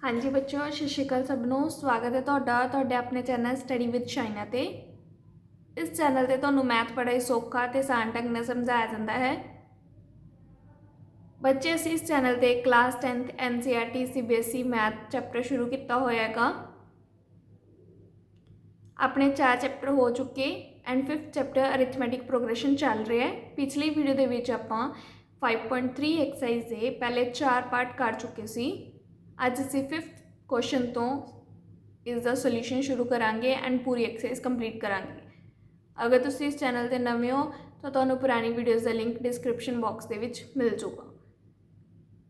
हाँ जी बच्चों, सत श्री अकाल सबनों। स्वागत है तुहाडे अपने चैनल स्टडी विद शाइना ते। इस चैनल ते तुहानूं मैथ बड़ा ही सौखा ते आसान ढंग नाल समझाया जाता है। बच्चे असीं इस चैनल ते class 10th NCERT CBSE math chapter शुरू किया होया है। अपने 4 चैप्टर हो चुके and 5th chapter arithmetic progression चल रहा है। पिछली वीडियो दे विच आपां 5.3 एक्सरसाइज दे पहले 4 पार्ट कर चुके सी। अज असीं 5th क्वेश्चन तो इसका सोल्यूशन शुरू करांगे एंड पूरी एक्सरसाइज कंप्लीट करांगे। अगर तुसीं इस चैनल ते नवे हो तो तुहानूं पुरानी वीडियोज़ का लिंक डिस्क्रिप्शन बॉक्स दे विच मिल जाऊगा।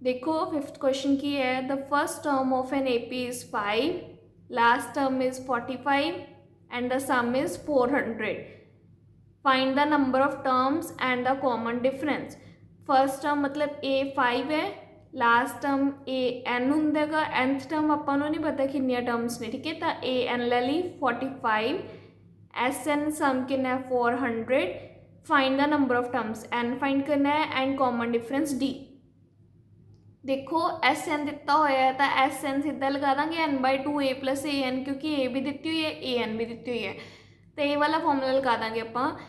देखो 5th क्वेश्चन की है, the first term of an AP is 5, last term is 45 and the sum is 400। Find the number of terms and the common difference. First term मतलब A 5 है, last term a n होंगे, nth term अपन नहीं पता कितनी terms ने, ठीक है। तो ए एन ले ली 45, एस एन सम कितना है 400। Find the number of terms, n find करना है एंड कॉमन डिफरेंस डी। देखो एस एन दिता होया है तो एस एन सीधा लगा देंगे n/2 a plus a N, क्योंकि ए भी दी हुई है ए एन भी दी हुई है। तो ये वाला फॉर्मूला लगा देंगे आप।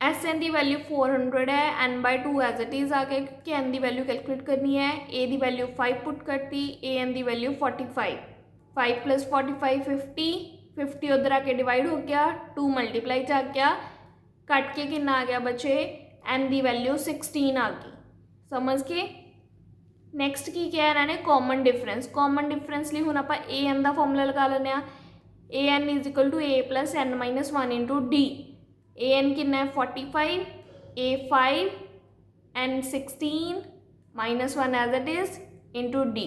एस एन की वैल्यू 400 है, n/2 एज इट इज़ आ गया क्योंकि एन की वैल्यू कैलकुलेट करनी है। ए की वैल्यू 5 पुट करती, ए एन की वैल्यू 45। 5 + 45 50, 50 उधर आके डिवाइड हो गया, 2 मल्टीप्लाई च आ गया, कट के कितना आ गया बचे, एन की वैल्यू 16 आ गई। समझ के नैक्सट की क्या इन्होंने कॉमन डिफरेंस। कॉमन डिफरेंस लिए हम आप ए एन का फॉर्मूला लगा लें। A n is equal to a plus n minus 1 into d. A n कितना है 45, a 5 n 16 minus 1 as it is into d.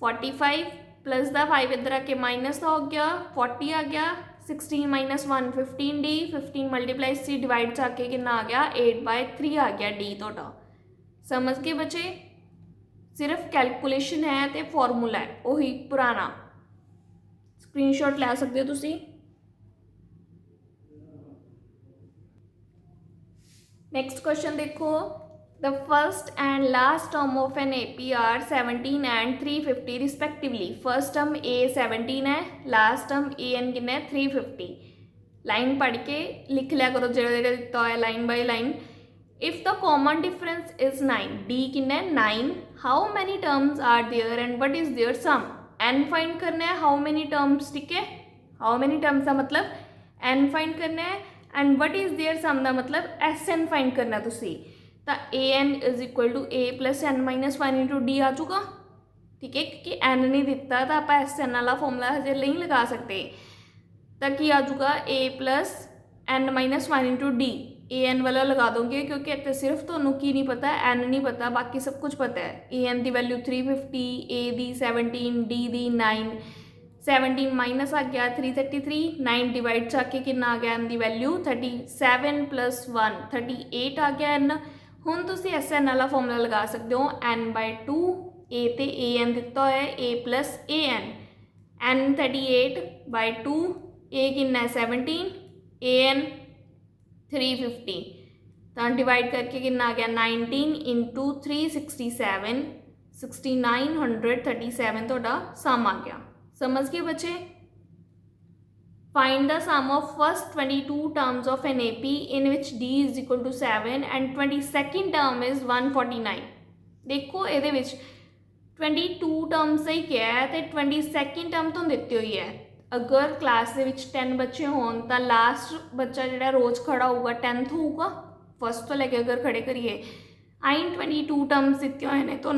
45 plus the 5 इधर आके माइनस हो गया, 40 आ गया, 16 minus 1 15 D, 15 multiply C divide आके कितना आ गया 8/3 आ गया डी तोड़ा। समझ के बच्चे, सिर्फ कैलकुलेशन है तो फॉर्मूला है वही पुराना। स्क्रीनशॉट ले सकते हो तुसी। नेक्स्ट क्वेश्चन देखो, the first and last term of an AP are 17 and 350 respectively. First term A 17 है, लास्ट टर्म AN कितना है 350। लाइन पढ़ के लिख लिया करो जो दिता है line by line. If the common difference is 9, d कितना है 9, how many terms are there and what is their sum. N find करना है, हाउ मैनी टर्म्स, ठीक है। हाउ मैनी टर्म्स का मतलब एन फाइंड करना है and what is their sum का मतलब एस एन फाइंड करना तुसी। तो a n is equal to a plus n minus 1 into d आ चुका, ठीक है। क्योंकि एन नहीं दिता तो आप एस एन वाला फॉर्मूला हजे नहीं लगा सकते। तो कि आ जाऊगा a plus n minus 1 into d. A n वाला लगा दोगे क्योंकि इतने सिर्फ तो की नहीं पता, एन नहीं पता, बाकी सब कुछ पता है। ए एन की वैल्यू 350, ए दी 17, डी दी 9, 17 माइनस आ गया 333, 9 डिवाइड च आके कितना आ गया एन की वैल्यू 37 + 1 38 आ गया एन। हुण तुसीं एस एन वाला फॉर्मूला लगा सकते हो n/2 ए ते ए एन दिता है ए प्लस ए एन। n 38/2, ए कितना है 17, ए एन 350, तो डिवाइड करके कितना आ गया 19 इंटू 367, 6937 तो सम आ गया। समझ गए बच्चे। Find the sum of first 22 terms of an AP in which D is equal to 7 and 22nd term is 149। देखो ये 22 टर्म्स ही क्या है तो 22nd टर्म तो दी हुई है। अगर क्लास के 10 बच्चे होन तो लास्ट बच्चा जो रोज़ खड़ा होगा 10th होगा। फर्स्ट तो लेके अगर खड़े करिए आई 22 टर्म्स दिते हुए हैं तो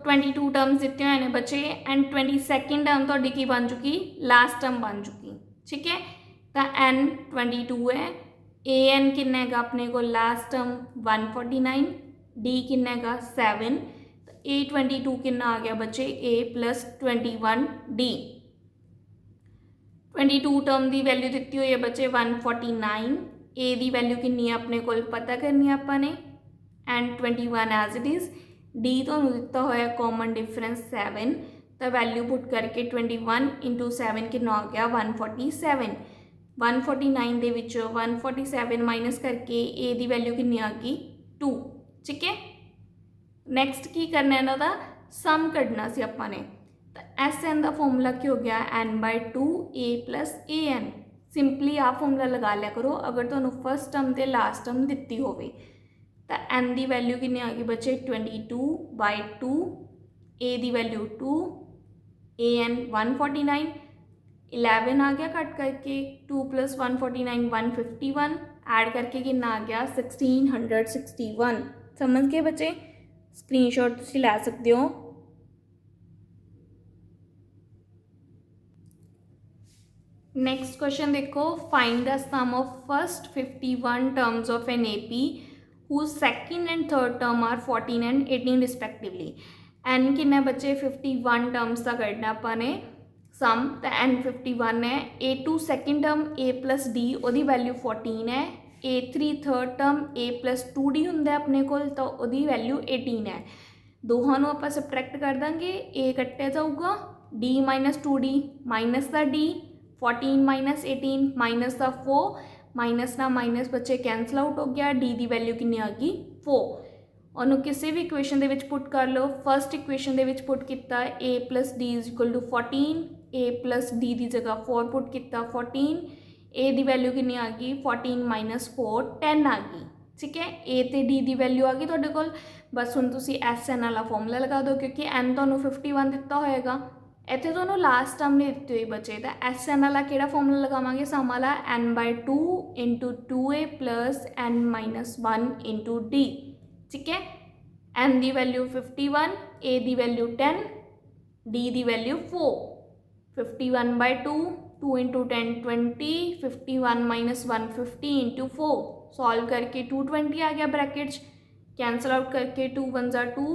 22 टर्म्स दिते हुए हैं बच्चे एंड 22nd टर्म तो की बन चुकी, लास्ट टर्म बन चुकी, ठीक है। तो n 22 है, ए एन किन्ना है अपने को लास्ट टर्म 149, डी किन्ना है 7, ए 22 कितना आ गया बच्चे ए प्लस 21 डी। 22 टर्म की वैल्यू दी हुई है बच्चे 149, ए की वैल्यू कितनी है अपने को पता करनी है अपने and 21 as it is. D तो दिता होया कॉमन डिफरेंस 7, तो वैल्यू पुट करके 21 इंटू 7 कितना आ गया 147। 149 के विचों 147 माइनस करके ए की वैल्यू कितनी आ गई 2, ठीक है। नैक्सट की करना है इन्हों का सम कढ़ना सी आपां ने। एस एन का फॉर्मूला की हो गया n/2 a plus a n. Simply आ फॉर्मूला लगा लिया करो अगर तुहानूं फर्स्ट टर्म तो लास्ट टर्म दिती होवे। तो एन की वैल्यू कितनी आ गई बच्चे 22/2, ए की वैल्यू 2, ए एन 149, 11 आ गया कट करके 2 + 149 151, ऐड करके कितना आ गया 1661। समझ गए बच्चे, स्क्रीनशॉट तुसीं लै सकते हो। नैक्सट क्वेश्चन देखो, find the sum of first 51 terms of an AP whose second and third term are 14 and 18 रिस्पैक्टिवली। N किन्ना बच्चे 51 टर्म्स का कढ़ना अपने सम। तो एन 51 है। A2 second term A plus D वो वैल्यू 14 है। A3 third term A plus 2D होंगे अपने को, तो वो वैल्यू 18 है। दोहां आप सबट्रैक्ट कर देंगे, A कट्टिया जाऊगा, D - 2D माइनस का D, 14 - 18 माइनस का 4, माइनस ना माइनस बच्चे कैंसल आउट हो गया। डी की वैल्यू कितनी आ गई 4। उन्होंने किसी भी इक्वेशन के पुट कर लो। फर्स्ट इक्वेशन के पुट किया A plus D = 14, A plus D की जगह 4 पुट किया 14, A की वैल्यू कितनी आ गई 14 - 4 10 आ गई। ठीक है, A तो D की वैल्यू आ गई तुहाडे कोल। बस हुण तुसीं SN वाला फॉर्मूला लगा दो क्योंकि N तुहानूं 51 दिता होएगा। इत्थे तुहानूं लास्ट टर्म नहीं दिती हुई बचे, तो SN वाला किहड़ा फॉर्मूला लगावांगे सम वाला n/2 × 2a plus n - 1 × d। ठीक है, n की वैल्यू 51, A की वैल्यू 10, D की वैल्यू 4। 51/2, 2 × 10 20, 51 - 1 50 × 4। सॉल्व करके 220 आ गया ब्रैकेट, कैंसल आउट करके 2 × 1 = 2,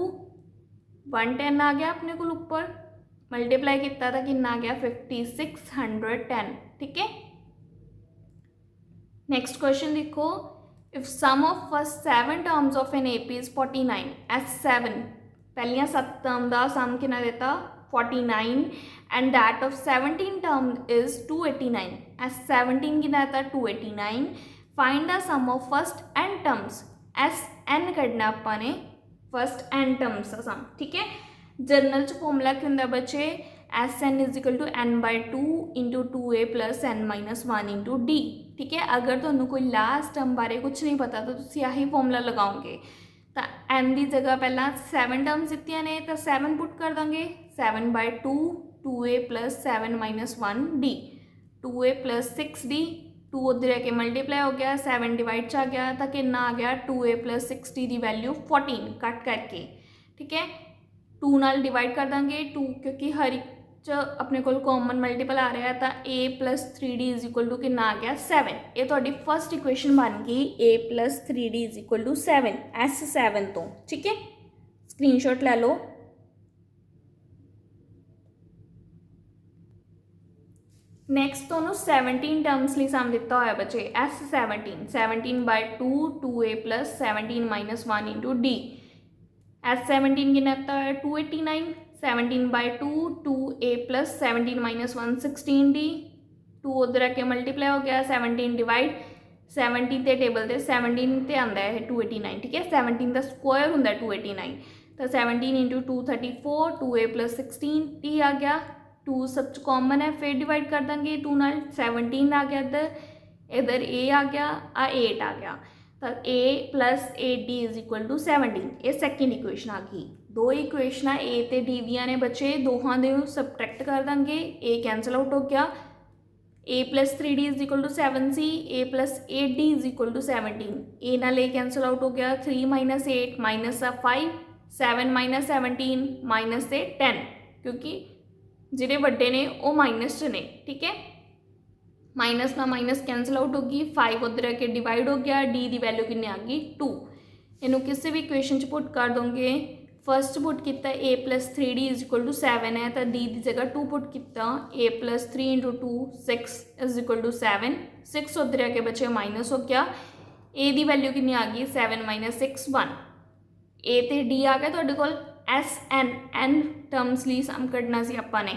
110 आ गया अपने को ऊपर, मल्टीप्लाई किया था कितना आ गया 5610। ठीक है, नैक्सट क्वेश्चन देखो, if sum of first 7 terms of an AP is 49, S7 पहलियां 7 टर्म का सम कितना देता 49 and that of 17 term is 289, S17 कितना देता 289। Find the sum of first n terms, SN कढ़ना अपने फर्स्ट n टर्म्स का सम। ठीक है, जर्नल च फॉर्मूला क्या होंगे बच्चे SN = n/2 × 2a plus n - 1 × d। ठीक है, अगर तुहानूं कोई लास्ट टर्म बारे कुछ नहीं पता तो तुसीं आही फॉर्मूला लगाओगे। तो n की जगह पहला 7 टर्म्स दित्तियां ने तो 7 पुट कर देंगे, 7/2 2a plus 7 - 1 d, 2a plus 6d, 2 उधर आके मल्टीप्लाई हो गया, 7 डिवाइड च आ गया तो कितना आ गया 2a प्लस 6d की वैल्यू 14 कट करके। ठीक है, 2 नाल डिवाइड कर देंगे 2 क्योंकि हर एक च अपने को कॉमन मल्टीपल आ रहा है, तो A प्लस 3D = कितना आ गया 7। ये तो फर्स्ट इक्वेशन बन गई A प्लस 3D = 7 S7 तो। ठीक है, स्क्रीनशॉट ले लो। नैक्सट तो 17 टर्म्स लिए सम दिता हुआ बच्चे S17, 17/2 2a plus 17 - 1 × d। S17 कितना दिता है 289, 17/2 2a प्लस 17 - 1 16d, 2 उधर आके मल्टीप्लाई हो गया, 17 डिवाइड 17 के टेबल से 17 से आता है 289। ठीक है, 17 का स्क्वायर होंगे 289, तो 17 × 2 34, 2a प्लस 16d आ गया, 2 सब कॉमन है फिर डिवाइड कर देंगे 2 नाल, 17 आ गया इधर, इधर a आ गया, आ 8 आ गया, तो a प्लस 8d = 17। ये सैकेंड इक्वेशन आ गई। दो इक्वेशन A तो D दियाँ ने बच्चे, दोहां दे सबट्रैक्ट कर देंगे, A कैंसल आउट हो गया, A प्लस 3D = 7 सी, A प्लस 8D = 17, A नाल A कैंसल आउट हो गया, 3 - 8 माइनस 5, 7 - 17 माइनस से 10 क्योंकि जिहड़े वड्डे ने वो माइनस च ने। ठीक है, माइनस ना माइनस कैंसल आउट होगी, 5 उधर आके डिवाइड हो गया, D की वैल्यू कितनी आ गई 2। इनू किसी भी इक्वेशन च पुट कर दोगे, फर्स्ट पुट किया A प्लस 3D = 7 है, तो D की जगह 2 पुट किया, A प्लस 3 × 2 6 = 7, 6 उधर आके बच्चे माइनस हो गया, A की वैल्यू कितनी आ गई 7 - 6 1। A तो D आ गया तुहाडे कोल, SN टर्म्स लिए सम कढ़ना सी आपां ने,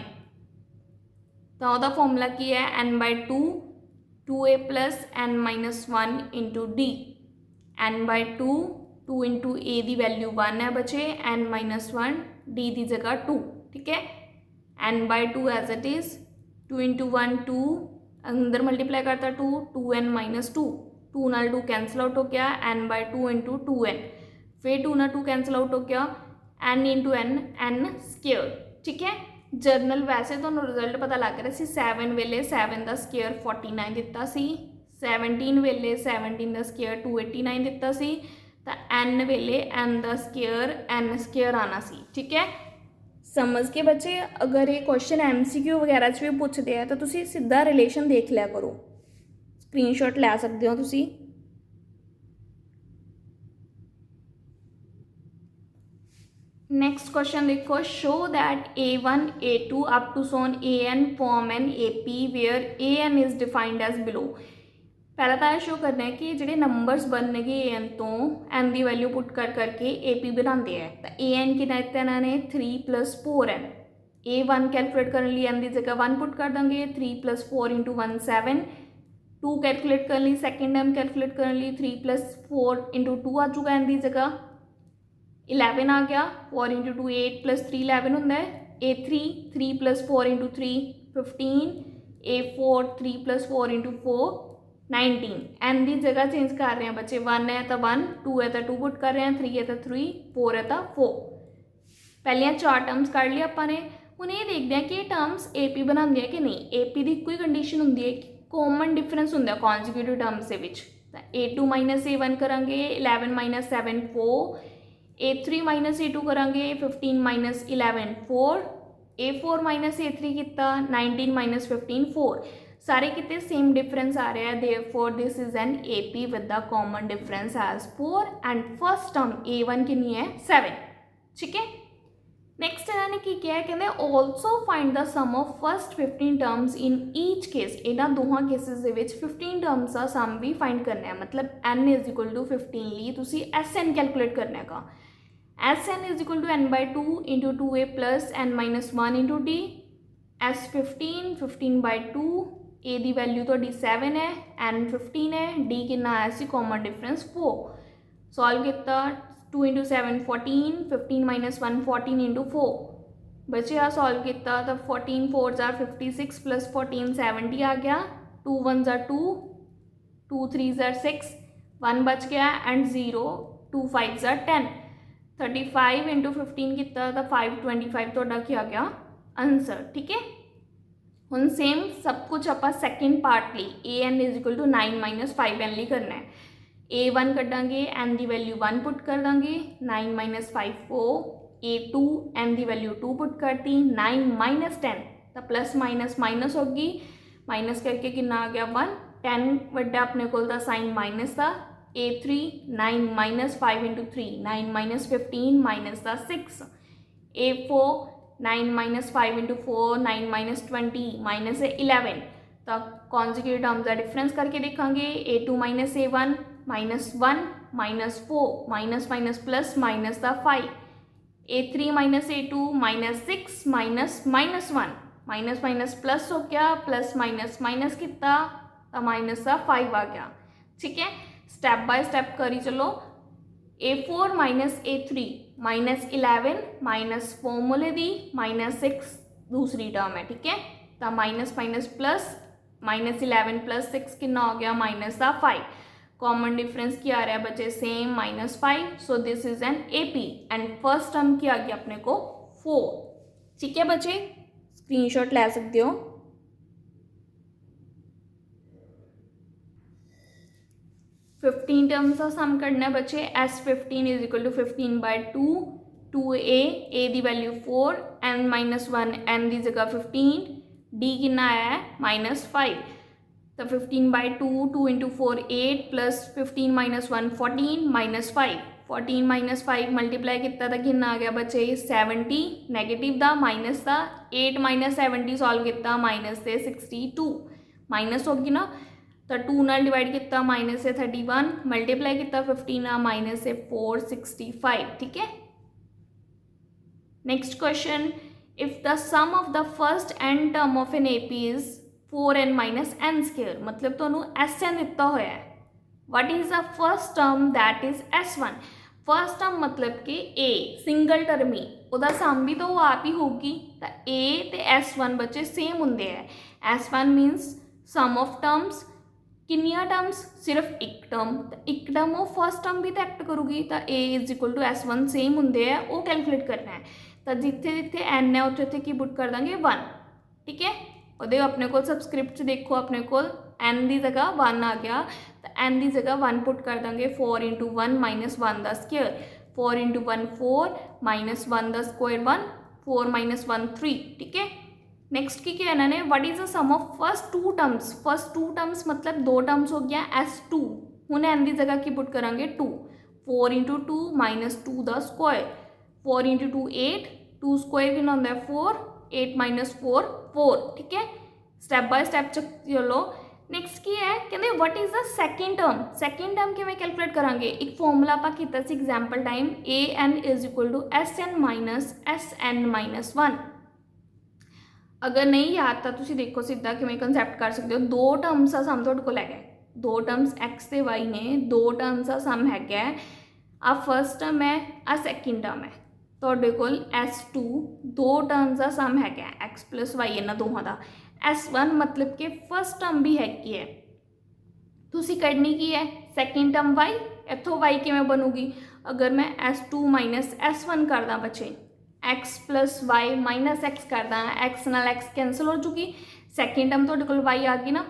तो वह फॉर्मूला की है n/2 2a plus n - 1 × d, n/2 2 into a की वैल्यू 1 है बचे, n माइनस 1 डी की जगह 2, ठीक है। n by 2 as it is, 2 into 1 2, अंदर मल्टीप्लाई करता 2, 2n माइनस 2, 2 नाल 2 कैंसल आउट हो गया, n बाय 2 इंटू 2n, फिर 2 ना 2 कैंसल आउट हो गया, n into n, n square, ठीक है। जर्नल वैसे तो रिजल्ट पता लग रहा सी 7 वेले 7 का स्केयर 49 दिता सी, 17 वेले 17 का स्केयर 289 दिता सी, तो n वेले n का स्केयर n स्केयर आना सी, ठीक है। समझ के बच्चे, अगर ये क्वेश्चन MCQ वगैरह च भी पूछते हैं तो तुसी सीधा रिलेशन देख लिया करो, स्क्रीनशॉट लै सकते हो तुसी। नेक्स्ट क्वेश्चन देखो, show that A1 A2 up to so on AN form an AP where AN is defined as below. पहला तो यह शो करना है कि जोड़े नंबरस बनने AN तो n की वैल्यू पुट कर करके AP बनाते हैं, तो AN कि दिता इन्होंने 3 + 4n, A1 कैलकुलेट करने लिए n की जगह 1 पुट कर देंगे, 3 + 4 इंटू 1 7, 2 कैलकुलेट करने लिए सेकेंड टर्म कैलकुलेट करने लिए 3 + 4 इंटू 2 आ चुका n की जगह 11 आ गया, 4 इंटू 2 8 + 3 11 होंगे, A3 3 + 4 into 3 15, A4 3 + 4 into 4 19, n की जगह चेंज कर रहे हैं बच्चे, 1 है तो 1, 2 है तो 2 पुट कर रहे हैं, 3 है तो 3, 4 है तो 4। पहलिया 4 टर्म्स कढ़ लिया अपने, हूँ ये देखते हैं कि ये टर्म्स AP बनाते हैं कि नहीं। AP की कोई कंडीशन होंगी है कि कॉमन डिफरेंस होंगे कॉन्जिक्यूटिव टर्म्स के विच, A2 माइनस A1 करांगे, 11 माइनस 7 4, A3 माइनस A2 करांगे, 15 माइनस 11 4, A4 माइनस A3 कितना 19 माइनस 15 4, सारे कितने सेम डिफरेंस आ रहे हैं, therefore this is an AP with the common difference as 4 and first term A1 कितनी है 7, ठीक है। नैक्सट इन्होंने की किया है, कहते also find the sum of first 15 terms in each case, इन्होंने दोनों केसिस के 15 टर्म्स का सम भी फाइंड करना है, मतलब n = 15 लिए तुसी SN कैलकुलेट करने का, SN = n/2 into 2a + n - 1 into d, S15 15/2, a की वैल्यू तो 7 है, n 15 है, d कितना आया सी कॉमन डिफरेंस 4, सॉल्व किया 2 इंटू 7 14, 15 - 1 14 इंटू 4, बचे आ सॉल्व किया तो 14 4 = 56 + 14 70 आ गया, 2 1 = 2, 2 3 = 6, 1 बच गया एंड 0, 2 5 = 10, 35 इंटू 15 कितना तो 525 तो क्या गया आंसर, ठीक है। हम सेम सब कुछ आप सैकेंड पार्ट ली AN = 9 - 5n ली करना है, A1 कटांगे, n की वैल्यू 1 पुट कर देंगे, 9 - 5 4, A2 n की वैल्यू 2 पुट करती, 9 - 10 तो प्लस माइनस माइनस होगी, माइनस करके कितना आ गया 1, 10 वड्डा अपने को साइन माइनस था, A3 9 - 5 इंटू 3 9 - 15 माइनस था 6, A4 9 - 5 इंटू 4 9 - 20 माइनस है 11, तो कॉन्जिक्यूटिव टर्म्स का डिफरेंस करके देखेंगे, A2 - A1 -1 -4 minus minus plus minus था 5, A3 - A2 -6 -1 minus minus plus हो गया, प्लस माइनस माइनस कितना तो माइनस का 5 आ गया, ठीक है। स्टैप बाय स्टैप करी चलो, A4 - A3 -11 माइनस फॉर्मूले दी -6 दूसरी टर्म है, ठीक है, तो माइनस माइनस प्लस -11 + 6 कितना हो गया माइनस का 5, कॉमन डिफरेंस क्या आ रहा है बच्चे same -5, so this is an AP and first term क्या आ गया अपने को 4, ठीक है बच्चे, स्क्रीनशॉट ले सकते हो। फिफ्टीन टर्म्स का सम करना है बच्चे, S15 = 15/2, 2a की वैल्यू 4, n - 1 n की जगह 15, d कितना आया है -5, तो 15/2 2 इंटू 4 8 + 15 - 1 14 -5, 14 - 5 मल्टीप्लाई किया तो कितना आ गया बच्चे 70, नैगेटिव था माइनस था, 8 - 70 सॉल्व किया माइनस से 62, माइनस होगी ना, तो 2 नाल डिवाइड किया माइनस से 31, मल्टीप्लाई किया 15 माइनस से 465, ठीक है। Next question, if the sum of the first n term of an AP is 4n - n square, मतलब तो SN दिता होया है, what is the first term that is S1, first term मतलब कि ए सिंगल टर्म ही ਉਹਦਾ ਸਮ भी तो वो आप ही होगी तो ए ते S1 बच्चे सेम होंगे है S1 means sum of terms किन्नियां टर्म्स सिर्फ एक टर्म वो फर्स्ट टर्म भी तो एक्ट करूगी तो a is equal to S1 same होंगे है वो कैलकुलेट करना है तो जिथे जिथे एन है उत्थे उत्थे की पुट कर देंगे 1 ठीक है वो अपने को सबस्क्रिप्ट देखो अपने को एन की जगह 1 आ गया तो एन की जगह 1 पुट कर देंगे 4 इंटू 1 माइनस 1 का स्क्वेयर 4 इंटू 1 4 माइनस 1 का स्क्वायर 1 4 माइनस 1 3 ठीक है। नेक्स्ट की क्या इन्होंने what is the sum of first two terms मतलब दो टर्म्स हो गया S2 हूँ एन की जगह की पुट करेंगे 2 4 इंटू 2 माइनस 2 का स्क्वायर 4 इंटू 2 8 2 स्क्वायर कितना होता है 4 8 माइनस 4 4 ठीक है। स्टैप बाय स्टैप चलो नैक्सट की है कहते what is the second term किमें कैलकुलेट करांगे एक फॉर्मूला आप किया example time AN is equal to SN minus 1 अगर नहीं याद तो तुम देखो सीधा किमें कंसैप्ट कर सकते हो दो टर्म्स का सम तुहाडे कोल है दो टर्म्स X ते Y ने दो टर्म्स का सम है आ फर्स्ट टर्म है आ सैकेंड टर्म है तुहाडे कोल S2 दो टर्म्स का सम है X प्लस Y इन्हां दोहां दा S1 मतलब कि फर्स्ट टर्म भी हैगी है तुसी करनी की है सैकेंड टर्म Y इत्थों Y किवें बनूगी अगर मैं S2 माइनस S1 करदा बच्चे X plus Y minus X करदा X नाल X कैंसल हो चुकी सैकेंड टर्म तुहाडे कोल Y आ गई ना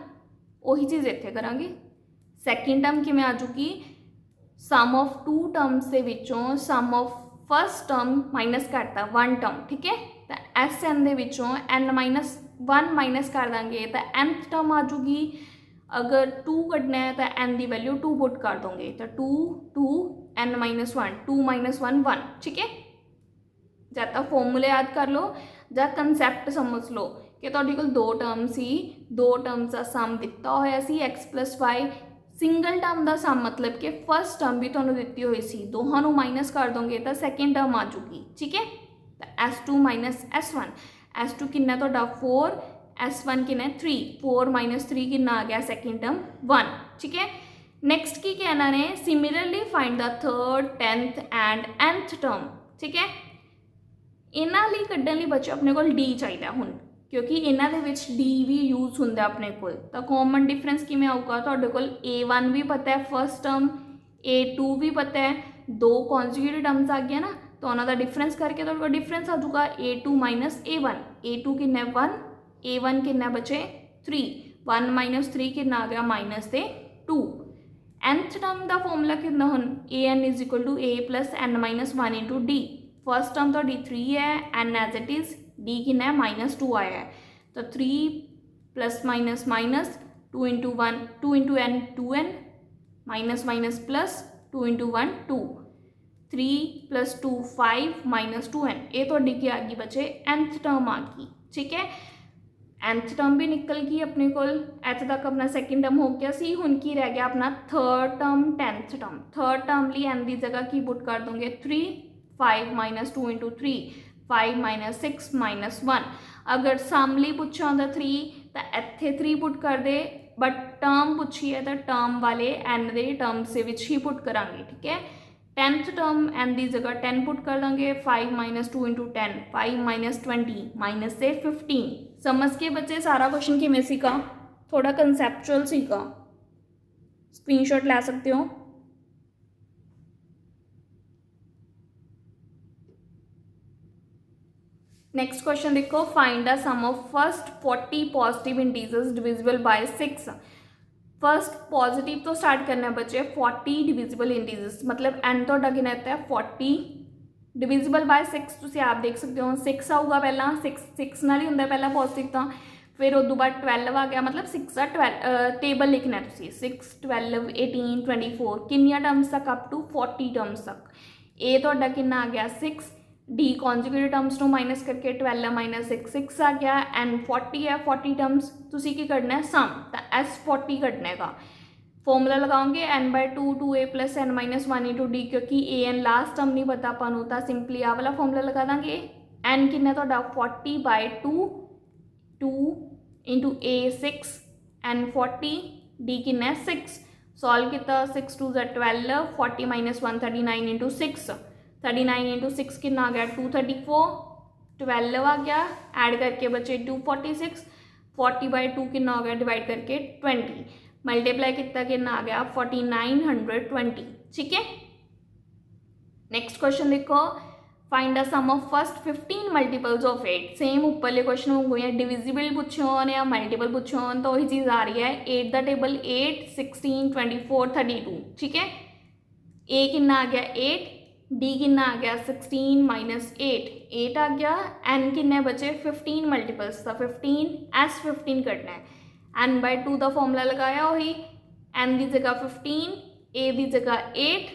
उही चीज़ इत्थे करांगे सैकेंड टर्म किवें आ जूगी सम ऑफ टू टर्म्स दे विचों सम ऑफ फर्स्ट टर्म माइनस करता 1 टर्म ठीक है तो SN दे विचों N माइनस 1 माइनस कर देंगे तो nth टर्म आ जूगी अगर 2 कटना है तो n की वैल्यू 2 पुट कर दोगे तो 2 2 n माइनस 1 2 माइनस 1 1 ठीक है। ਜਾਂ ਤਾਂ फॉर्मूले याद कर लो ਜਾਂ कंसैप्ट समझ लो कि ਤੁਹਾਡੇ ਕੋਲ दो टर्म सी दो टर्म्स का सम दिता होया सी X plus Y single term का सम मतलब कि फर्स्ट टर्म भी तुहानूं दित्ती हुई सी दोहां नूं माइनस कर दोगे तो सैकेंड टर्म आ जूगी ठीक है। तो S2 माइनस S1 S2 कितना तो 4 S1 कितना 3 4 माइनस 3 कितना आ गया सैकेंड टर्म 1 ठीक है। नेक्स्ट की कहना ने similarly find the third 10th and nth term ठीक है। इन्हां लई कड्ढण लई बच्चे अपने को D चाहिए हुण क्योंकि इन्हां दे विच D भी यूज हुंदा अपने को तो कॉमन डिफरेंस किवें आऊगा तुहाडे कोल A1 भी पता है फर्स्ट टर्म A2 भी पता है दो कॉन्जुगेटिव टर्म्स आ गया ना तो उन्होंने डिफरेंस करके तो डिफरेंस आ जाऊगा A2 माइनस A1 A2 कितना 1 A1 कितना बचे 3 1 माइनस 3 कितना आ गया माइनस से 2 nth टर्म का फॉर्मूला कितना हुन AN is equal to A plus N minus 1 into D first term तो D3 है N as it is D कितना है माइनस 2 आया है तो 3 प्लस माइनस माइनस 2 इंटू 1 2 इंटू N 2N minus minus plus 2 into 1 2 3 plus 2 5 minus 2N ये तो की आ गई बचे nth टर्म आ गई ठीक है। nth टर्म भी निकल गई अपने को इतने तक अपना सैकेंड टर्म हो गया सी हुन की रह गया अपना third term 10th term third term लिए n की जगह की पुट कर दोगे 3 5 माइनस 2 इंटू 3 5 माइनस 6 माइनस 1 अगर सामली पूछा होता 3 तो इत्थे 3 पुट कर दे बट टर्म पूछी है तो टर्म वाले n के टर्म्स के विच ही पुट करांगे ठीक है। 10th टर्म n की जगह 10 पुट कर देंगे 5 माइनस 2 इंटू 10 5 माइनस 20 माइनस से 15 समझ के बच्चे सारा क्वेश्चन किमें सीखा थोड़ा कंसैप्चुअल सीखा स्क्रीनशॉट ले सकते हो। नेक्स्ट क्वेश्चन देखो find the sum of first 40 positive integers divisible by 6 first positive तो स्टार्ट करना है बच्चे 40 डिविजिबल इंटीजर्स मतलब n तो कितना आता है 40 डिविजिबल बाय 6 तुम आप देख सकते हो 6 आऊगा पहला 6 नाल ही होंगे पहला पॉजिटिव तो फिर उस बाद 12 आ गया मतलब 6 का 12 टेबल लिखना है तुम 6 12 18 24 किन्नियां टर्म्स तक अप टू 40 टर्म्स तक ए तो कितना आ गया 6 D conjugative terms to minus करके 12 माइनस 6 आ गया N 40 है 40 टर्म्स तुसी की करना है सम तो S 40 कटने का फॉर्मूला लगाओगे n by 2 2a plus n minus 1 into D क्योंकि ए एन लास्ट टर्म नहीं पता अपन होता सिंपली आ वाला फॉर्मूला लगा देंगे n कितना तो 40 bye 2 2 into a 6 n 40 d कितना 6 सॉल्व किया 6 2 12 40 माइनस 1 39 इंटू 6 39 इंटू 6 कितना आ गया 234 12 आ गया ऐड करके बचे 246 40 बाई 2 कितना हो गया डिवाइड करके 20 मल्टीप्लाई कितना कितना आ गया 4920 ठीक है। नेक्स्ट क्वेश्चन देखो find the sum of first 15 multiples of 8 same ऊपरले क्वेश्चन हो गए डिविजिबल पूछे होने या मल्टीपल पूछे होने तो वही चीज़ आ रही है 8 द टेबल 8 16 24 32 ठीक है। ए कितना आ गया 8 डी कितना आ गया 16 माइनस 8 आ गया एन कितने बचे 15 मल्टीपल्स था 15 एस 15 करना है एन बाई 2 का फॉर्मूला लगाया वही एन की जगह 15 ए की जगह 8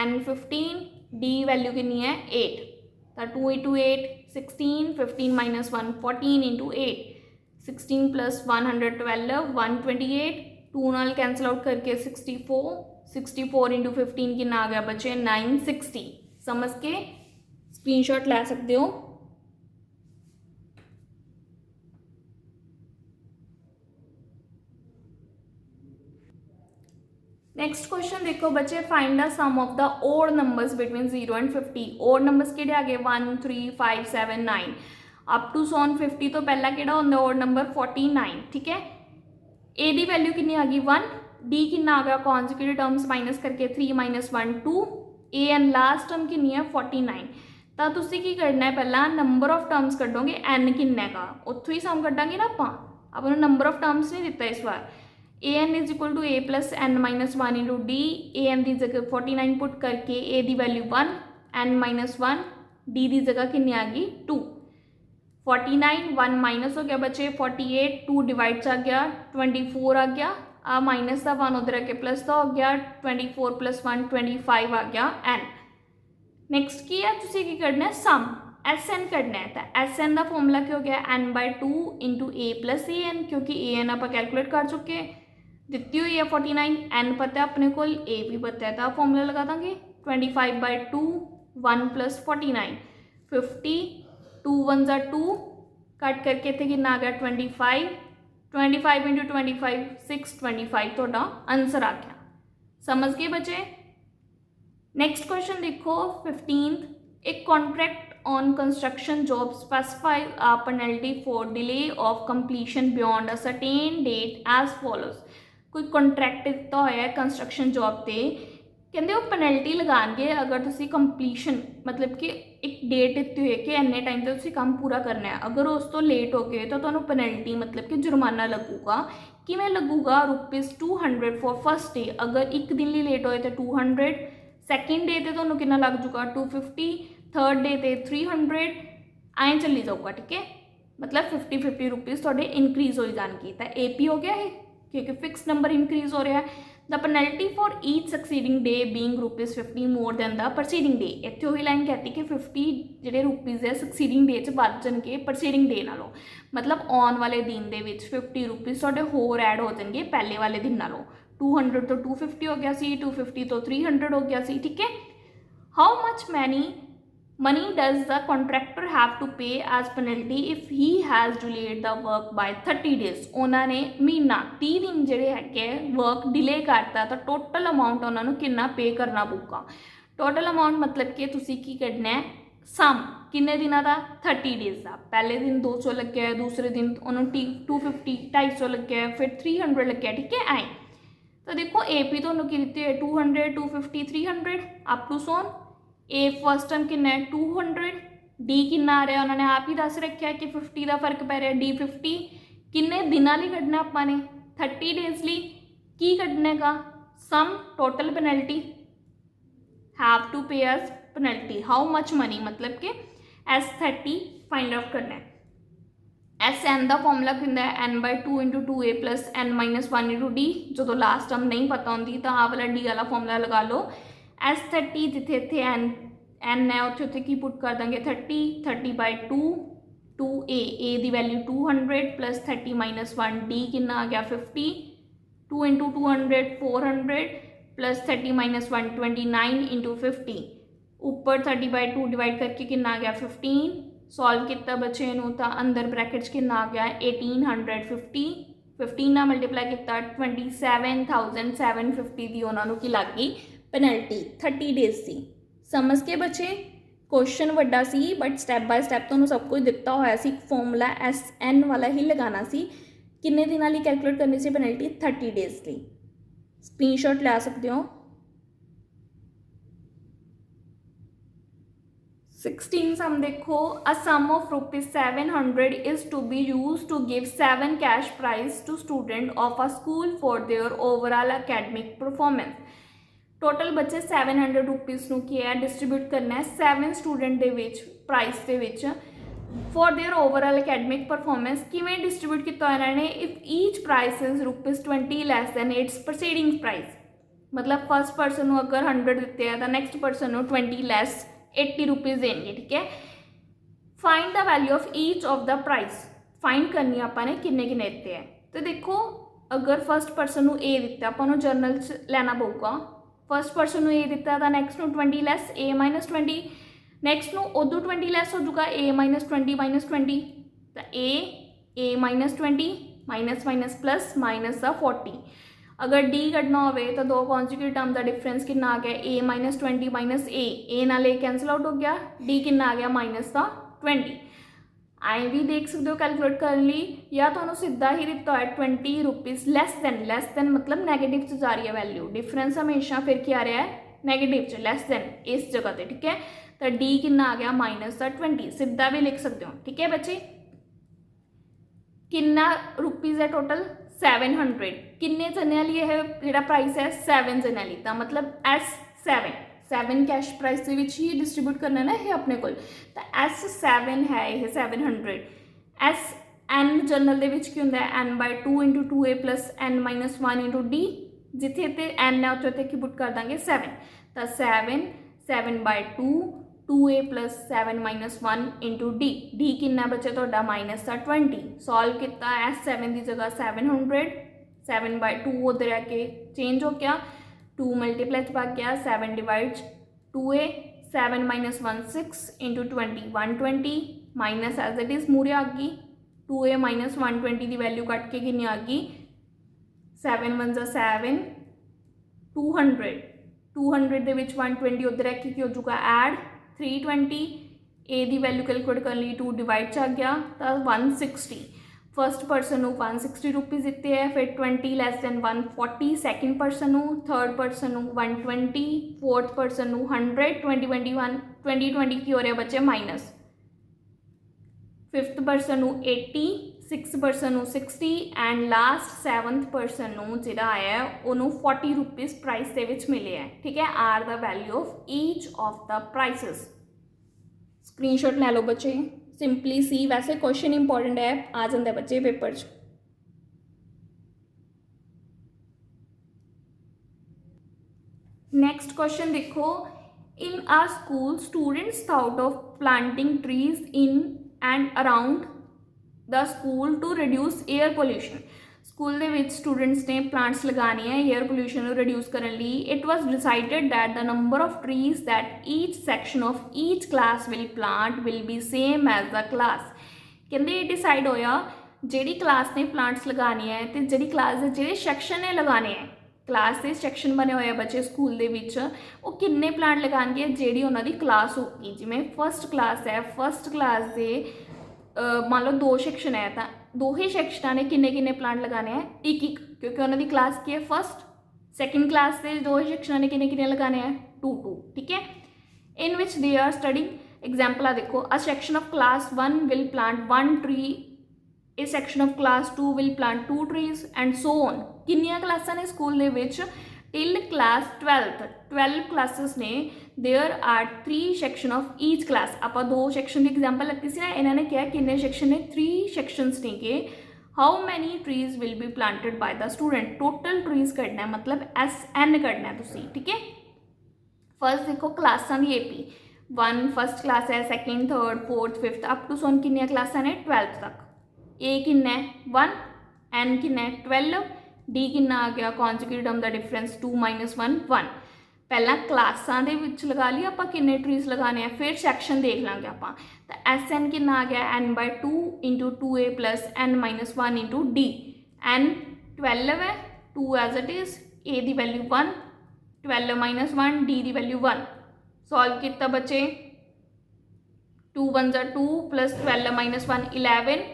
एन 15 डी वैल्यू कितनी है 8 तो 2 इंटू 8 16 15 माइनस 1 14 इंटू 8 16 प्लस 112 128 2 नाल कैंसल आउट करके 64 इंटू 15 कितना आ गया बचे 960 समझ के स्क्रीनशॉट ले सकते हो। नेक्स्ट क्वेश्चन देखो बच्चे find the sum of the odd numbers between 0 and 50 odd numbers किहड़े आ गए 1 3 5 7 9 अप टू सॉन 50 तो पहला किहड़ा होंदा ओड नंबर 49 ठीक है। ए दी वैल्यू कितनी आ गई 1 डी कितना आ गया कॉन्जिक्यूटिव टर्म्स माइनस करके 3 minus 1 2 A and last term कितनी है 49 तो तुसी की करना है पहला नंबर ऑफ टर्म्स कढोगे एन किन्ने का उत्थों ही सम कढांगे ना आप नंबर ऑफ टर्म्स नहीं दिता इस बार a n is equal to a plus n minus 1 into d a n की जगह 49 पुट करके ए की वैल्यू 1 एन माइनस 1 डी की जगह कितनी आ गई 2 49 1 माइनस हो गया बचे 48 2 डिवाइड आ गया 24 आ गया आ माइनस का 1 उधर आके प्लस का हो गया 24 प्लस 1 25 आ गया एन। नेक्स्ट की है तुसी की करना है सम एस एन करना है तो एस एन का फॉर्मूला क्या हो गया N bye 2 into A plus a N क्योंकि ए एन आप कैलकुलेट कर चुके हैं दिती हुई है 49 एन पता है अपने को ए भी पता है तो फॉर्मूला लगा देंगे 25 बाई 2 1 प्लस 49 50 2 1 ज़ा 2 कट करके इतने कितना आ गया 25 इंटू 25 625 तो आंसर आ गया समझ गए बच्चे। नेक्स्ट क्वेश्चन देखो 15 एक contract on construction job specifies a penalty for delay of completion beyond a certain date as follows कोई कॉन्ट्रैक्ट दिता होया है कंस्ट्रक्शन जॉब से कहते वो पेनल्टी लगाएंगे अगर तुसी कंप्लीशन मतलब कि एक डेट दिती हुई है कि इन्ने टाइम तक तुसी काम पूरा करना है अगर उस तो लेट हो गए तो तुहानू पेनल्टी मतलब कि जुर्माना लगूगा किवें लगूगा ₹200 फॉर फर्स्ट डे अगर एक दिन लिए लेट होए तो 200 सैकेंड डे तो तुहानू कितना लग जूगा 250 थर्ड डे तो 300 आए चली जाऊगा ठीक है मतलब 50 रुपीज़ थोड़े इंक्रीज़ हो जाएगी तो AP हो गया है क्योंकि फिक्स नंबर इंक्रीज हो रहा है। The penalty for each succeeding day being ₹50 more than the preceding day इतने वही लाइन कहती कि 50 ਜਿਹੜੇ रुपीज़ है सक्सीडिंग डे च ਵੱਧ ਜਾਣਗੇ परसीडिंग डे नालों मतलब आने वाले दिन ਦੇ ਵਿੱਚ 50 रुपीज़ ਤੁਹਾਡੇ ਹੋਰ ਐਡ ਹੋ ਜਾਣਗੇ ਪਹਿਲੇ ਵਾਲੇ ਦਿਨ ਨਾਲੋਂ 200 ਤੋਂ 250 ਹੋ ਗਿਆ ਸੀ 250 ਤੋਂ 300 ਹੋ ਗਿਆ ਸੀ ठीक है। How much money does the contractor have to pay as penalty if he has delayed the work by 30 days उन्होंने महीना 30 दिन ਜਿਹੜੇ ਹੈਗੇ वर्क डिले करता तो टोटल अमाउंट उन्होंने कितना पे करना पऊगा टोटल अमाउंट मतलब कि तुसी की करना है सम किन्ने दिनों का 30 डेज का पहले दिन 200 लग्या दूसरे दिन उन्होंने 250 250 लग्या फिर 300 लग्या ठीक है आए तो देखो AP तो की दी है 200 250 300 up to so on A first term कितना है 200 डी कितना आ रहा है उन्होंने आप ही दस रखा है कि 50 का फर्क पै रहा है डी 50 किन्ने दिनों लिए कढ़ना आपाने 30 डेज लिए की कढ़ने का sum total penalty have to pay as penalty how much money मतलब कि S30 फाइंड आउट करना है। एस एन का फॉर्मूला कितना है n by 2 into 2A plus n minus 1 into D जो तो लास्ट टर्म नहीं पता होंगी तो आ वाला डी वाला फॉर्मूला लगा लो S30 जिथे इतने एन है उत्थे उत्थे की पुट कर देंगे 30 बाई 2 2A ए की वैल्यू 200 प्लस 30 माइनस 1 डी कितना आ गया 50 2 इंटू 200 400 प्लस 30 माइनस 1 29 इंटू 50 ऊपर 30 बाई 2 डिवाइड करके कितना आ गया 15 सॉल्व किया बच्चे तो अंदर ब्रैकेट्स कितना आ गया 1850 15 ਨਾਲ ਮਲਟੀਪलाई किया 27,750 की उन्होंने की लग गई पेनल्टी 30 डेज की। समझ के बच्चे क्वेश्चन वड्डा सी बट स्टैप बाय स्टैप तो सब कुछ दिता होया सी, फॉर्मूला SN वाला ही लगाना सी। किन्ने दिनां लई कैलकुलेट करनी सी पेनल्टी 30 डेज की। स्क्रीनशॉट ला सकते हो। 16 सम देखो, a sum of ₹700 is to be use to give 7 cash prize to student of a school for their overall academic performance. Total बच्चे 700 रुपीज़ नूं की है डिस्ट्रीब्यूट करना है 7 student they which price they which for their overall academic performance. किवें distribute किया इन्होंने, if each price is ₹20 less than it's proceeding price. मतलब फर्स्ट परसन नूं अगर 100 दिते हैं तो नैक्सट परसन नूं 20 लैस 80 रुपीज़ देंगे। ठीक है, find the value of each of the price. Find करनी आपने किन्ने किन्ने दिते हैं। तो देखो अगर फर्स्ट परसन नूं A दिता आपां नूं जर्नल च लेना पऊगा। फर्स्ट परसन नूं A दिता तो नैक्सट नूं 20 लैस A माइनस 20, नैक्सट नूं उदों 20 लैस हो जाऊगा A माइनस 20 तो A minus 20 minus minus plus minus का 40। अगर D कढ़ना हो तो दो कॉन्जिक्यूटिव टर्म का डिफरेंस कितना आ गया A माइनस 20 माइनस A नाल A कैंसल आउट हो गया, D कितना आ गया माइनस का 20। आई भी देख सकते हो कैलकुलेट कर ली, या तो सीधा ही दिता है 20 रुपीज़ लैस दैन मतलब नैगेटिव च जा रही है वैल्यू। डिफरेंस हमेशा फिर क्या आ रहा है नैगेटिव च, लैस दैन इस जगह पे। ठीक है, तो D कितना आ गया माइनस का 20, सीधा भी लिख सकते हो। ठीक है बच्चे, कितना रुपीज़ है टोटल 700। किन्ने जने लिए है जो प्राइस है 7 जने ली, तो मतलब S7 कैश प्राइस के ही डिस्ट्रीब्यूट करना ना ये अपने को। तो S7 है ये 700। SN जनरल के की होंगे N/2 × 2A + N-1 × D, जिथे ते N है उत्थे की पुट कर देंगे 7। तो 7/2 2A + 7-1 × D। D कितना बचे तो माइनस का 20। सॉल्व किया S7 की जगह 700, 7/2 उधर आके चेंज हो गया, 2 मल्टीप्लाई भाग गया 7 divides 2A 7 - 1 6 × 20 120 minus as it is मूरे आ गई 2A - 120 की वैल्यू कट के कितनी आ गई 7 × 1 = 7 200 200 के 120 उधर आके की हो जाऊगा ऐड 320 A की वैल्यू कैलकुलेट कर ली 2 डिवाइड आ गया तो 160। फर्स्ट परसन को 160 रुपीज़ दिते हैं, फिर 20 लैस दैन 140 सैकेंड परसन को, थर्ड परसन को 120, फोर्थ परसन को 100 20 की हो रहा बच्चे माइनस, फिफ्थ परसन को 80, सिक्स परसन को 60 एंड लास्ट सैवंथ परसन को जिहड़ा है उन्होंने 40 रुपीज़ प्राइस के विच मिले है। ठीक है, are the value of each of the prices. Screenshot ले लो बच्चे, सिंपली सी। वैसे क्वेश्चन इंपॉर्टेंट है, आ जाता है बच्चे पेपर च। नेक्स्ट क्वेश्चन देखो, in a school students thought of planting trees in and around the school to reduce air pollution. School दे विच स्टूडेंट्स ने प्लांट्स लगाने हैं एयर पोल्यूशन को रिड्यूस करने लिए। It was decided that the number of trees that each section of each class will plant will be same as the class. कहते ये डिसाइड होया जिहड़ी क्लास ने प्लांट्स लगाने हैं तो जिहड़ी क्लास के जिहड़े सैक्शन ने लगाने हैं, क्लास के सैक्शन बने हुए बच्चे स्कूल के विच वो किन्ने प्लांट लगाएंगे जिहड़ी उन्होंनी क्लास होगी। जिवें फर्स्ट क्लास है, फर्स्ट क्लास के मान लो 2 सैक्शन है तो 2 ही सैक्शनां ने किन्ने प्लांट लगाने हैं एक क्योंकि उन्होंने क्लास की है फर्स्ट। सैकेंड क्लास से 2 ही सैक्शनां ने किन्ने लगाने हैं 2। ठीक है, in which they are studying example आ देखो, a section of class 1 will plant 1 tree, a section of class 2 will plant 2 trees and so on. किन्नियां क्लासां ने स्कूल दे विच टिल क्लास 12 क्लासेस ने, there are 3 section of each class. आप 2 section की एग्जाम्पल लगती सी ना, इन्होंने क्या किन्ने सैक्शन ने 3 सैक्शंस ने के how many trees will be planted by the student. Total trees कढ़ना है मतलब SN कढ़ना है तुसी। ठीक है, फर्स्ट देखो क्लासां दी AP 1 फर्स्ट क्लास है, second third fourth fifth up to सोन किन्नियां क्लासां ने 12th तक। A किन्ना है 1, N किन्ना है 12, D किन्ना आ गया कॉन्जिक्यूटिव टर्म का डिफरेंस 2 - 1 1। पहला क्लासां दे विच लगा लिया आपां किन्ने ट्रीज लगाने हैं, फिर सैक्शन देख लांगे आपां। तो SN किन्ना आ गया N/2 × 2A + N - 1 × D N 12 है, 2 एज इट इज़, ए की वैल्यू 1, 12 माइनस 1, डी की वैल्यू 1। सॉल्व किया बच्चे, 2 1 ज़ा 2 प्लस 12 माइनस 1 11,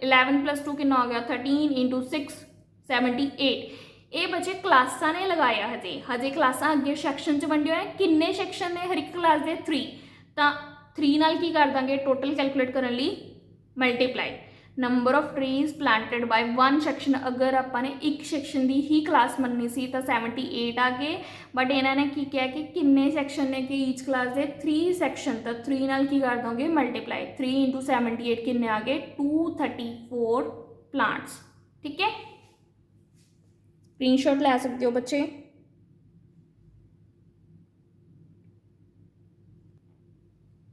11 प्लस 2 कितना हो गया 13 इंटू 6 78। ये बच्चे क्लासा ने लगाया हजे हजे क्लासा अगे सैक्शन च वंडिया है, किन्ने सैक्शन ने हर एक क्लास के 3, तो 3 नाल की कर देंगे टोटल कैलकुलेट करने लिए multiply number of trees planted by one section. अगर आपने एक सैक्शन की ही क्लास मननी सी तो 78 आ गए, बट इन्होंने की किया कि किन्ने सैक्शन ने कि ईच क्लास के 3 सैक्शन, तो 3 नाल की कर दोगे मल्टीप्लाई, 3 इंटू 78 किन्ने आ गए 234 प्लांट्स। ठीक है, स्क्रीनशॉट ले सकते हो बच्चे।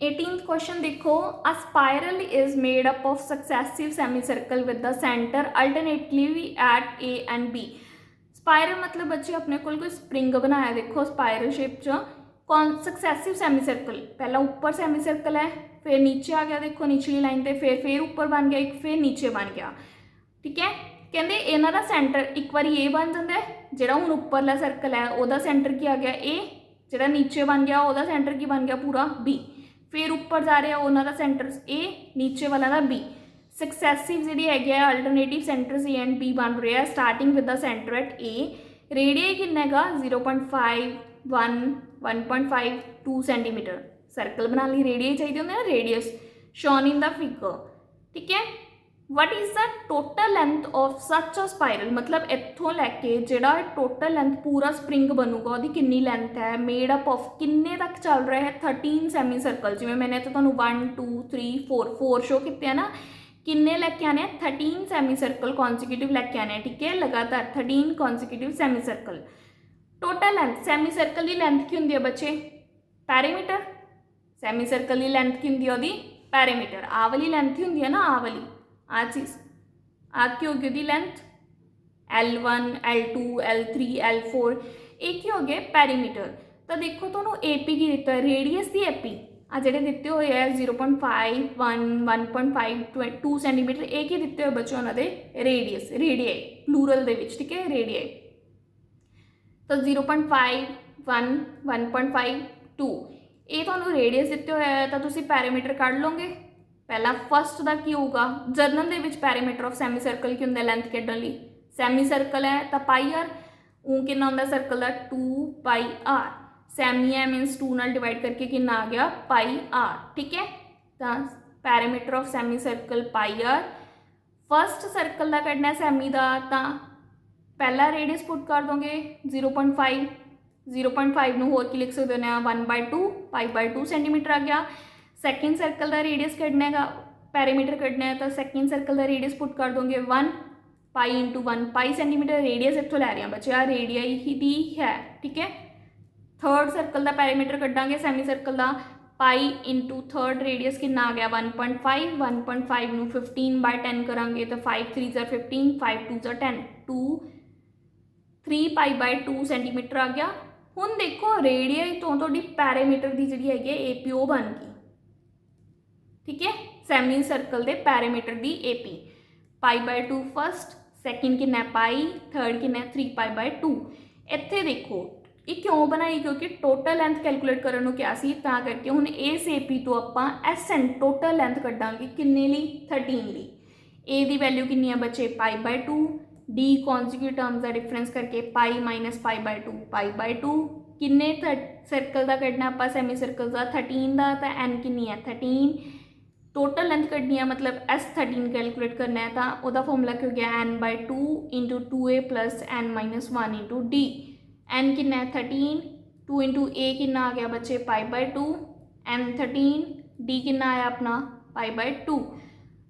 18th क्वेश्चन देखो, a spiral is made up of successive semi circle with the centre alternately at A and B. Spiral मतलब बच्चे अपने को कोई स्प्रिंग बनाया, देखो स्पाइरल शेप च कौन सक्सेसिव सेमी सर्कल, पहला ऊपर सेमी सर्कल है, फिर नीचे आ गया, देखो निचली लाइन पे, फिर ऊपर बन गया एक, फिर नीचे बन गया। ठीक है, कहते इन्हों का सेंटर एक बार ए बन जाता है, जोड़ा हूँ उपरला सर्कल है वह सेंटर की आ गया ए, जोड़ा नीचे बन गया वह सेंटर की बन गया पूरा बी, फिर ऊपर जा रहा उन्होंने सेंटर ए, नीचे वाला का बी। सक्सैसिव जी है alternative centres A and B बन रहे हैं starting with the centre at A. Radius कितना है 0.5 1 1.5 2 सेंटीमीटर। सर्कल बनाने लिए रेडियस चाहिए होंगे ना, radius shown in the figure. ठीक है, what is the total length of such a spiral, मतलब इतों लैके जोड़ा टोटल लेंथ पूरा स्प्रिंग बनूगा वो कितनी लेंथ है, मेड अप ऑफ किन्ने तक चल रहा है 13 सैमी सर्कल। जिमें मैंने तो तुहानू 1 2 3 4 शो किए ना, किन्ने लैके आने 13 सैमी सर्कल कॉन्सिक्यूटिव लैके आने। ठीक है, लगातार 13 consecutive semi circle. Total length semi circle की लेंथ की होंगी है बच्चे पैरीमीटर, सैमी सर्कल की लेंथ की होंगी है पैरीमीटर। आ वाली लेंथ ही होंगी है ना, आ वाली आ चीज़ की होगी उसकी length L1 L2 L3 L4, एक ही हो गया पैरीमीटर। तो देखो तो AP की दिता है रेडियस की AP आ जोड़े दिते हुए है 0.5 1 1.5 2 सेंटीमीटर, एक ही दिते हुए बच्चों उन्होंने रेडियस रेडियाई प्लूरल दे विच। ठीक है, रेडियाई तो 0.5 1 1.5 2 ये तो रेडियस दिते हुए है, तो तुम पैरीमीटर कढ़ लोगे। पहला फस्ट का की होगा जर्नल के पैरीमीटर ऑफ सैमी सर्कल की होंगे लेंथ कढ़ने लिए, सैमी सर्कल है तो पाई आर, ऊ कि सर्कल का 2 पाई आर, सैमी है मीनस 2 नाल डिवाइड करके कितना आ गया पाई आर। ठीक है, तो perimeter of semi circle pi R. First circle का कढ़ना सैमी का, तो पहला रेडियस पुट कर दोगे 0.5, 0.5 में होर की लिख सकते हैं 1/2 पाई/2 सेंटीमीटर आ गया। सैकेंड सर्कल का रेडियस कढ़ना है पैरीमीटर कढ़ना है, तो सैकेंड सर्कल का रेडियस पुट कर दोगे 1 pi into 1 pi centimetre. Radius इतों लै रहे हैं बच्चे, आ रेडियाई ही है। ठीक है, थर्ड सर्कल का पैरीमीटर कढ़ांगे सैमी सर्कल का, पाई इंटू थर्ड रेडियस कितना आ गया 1.5, 1.5 में 15/10 करांगे तो 5 3 ज़ा 15 5 2 ज़ा 10 2 3 पाई/2 सेंटीमीटर आ गया। हुण देखो रेडियाई तो पैरीमीटर की जी है AP वो बन गई। ठीक है, सैमी सर्कल के पैरीमीटर की AP पाई/2 फस्ट, सैकेंड कितना पाई, थर्ड कितना 3 पाई/2। इत्थे देखो ये क्यों बनाई, क्योंकि टोटल लेंथ कैलकुलेट करने को क्या सी, तां करके हुण इस AP तो आपां SN टोटल लेंथ कड्डांगे किन्ने ली 13 ली। A की वैल्यू कितनी है बच्चे पाई/2, D कॉन्सिक्यूटिव टर्म्स का डिफरेंस करके पाई माइनस पाई/2 पाई/2। किन्ने सर्कल का कड्डना आपां सैमी सर्कल का 13 का, तो N कितनी है 13। टोटल लेंथ कढ़नी है मतलब S13 कैलकुलेट करना है, तो वह फॉर्मूला क्या हो गया N/2 into 2A plus N-1 into D। N कितना है 13, 2 इंटू A कितना आ गया बच्चे पाई/2, N13, D कितना आया अपना पाई/2।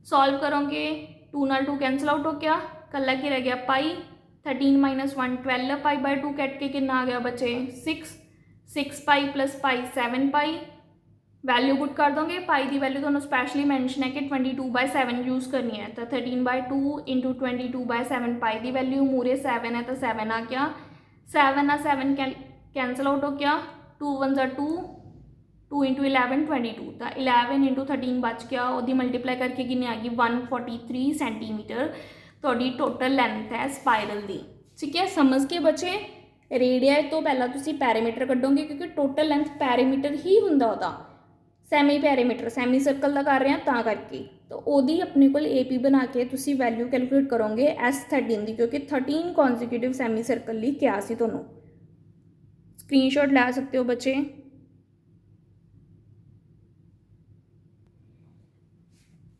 सॉल्व करोगे 2 नाल 2 कैंसल आउट हो गया, कल्ला की रह गया पाई, 13 माइनस 1 12 पाई/2 कट के कितना आ गया बच्चे 6, 6 पाई प्लस पाई 7 पाई। वैल्यू पुट कर दोगे, पाई की वैल्यू तो स्पैशली मैंशन है कि 22/7 यूज़ करनी है, तो 13/2 इंटू 22/7 पाई की वैल्यू मूरे 7 है तो 7 आ गया, 7 7 कैंसल आउट हो गया, 2 1 ज़ा 2 2 इंटू 11 22, तो 11 इंटू 13 बच गया, वो मल्टीप्लाई करके कितनी आ गई 143 सेंटीमीटर। ਤੁਹਾਡੀ टोटल लेंथ है स्पाइरल दी। ठीक है, समझ के बच्चे। रेडियाई तो पहला तुसी पैरीमीटर कड्डोगे क्योंकि टोटल लेंथ पैरीमीटर ही हुंदा ओहदा। सैमी पैरीमीटर सैमी सर्कल का कर रहे हैं तां करके, तो ओदी अपने को AP बना के तुसी वैल्यू कैलकुलेट करोगे S13 दी, क्योंकि 13 कॉन्जिक्यूटिव सैमी सर्कल ली क्या सी तुहानूं। स्क्रीनशॉट लै सकते हो बच्चे।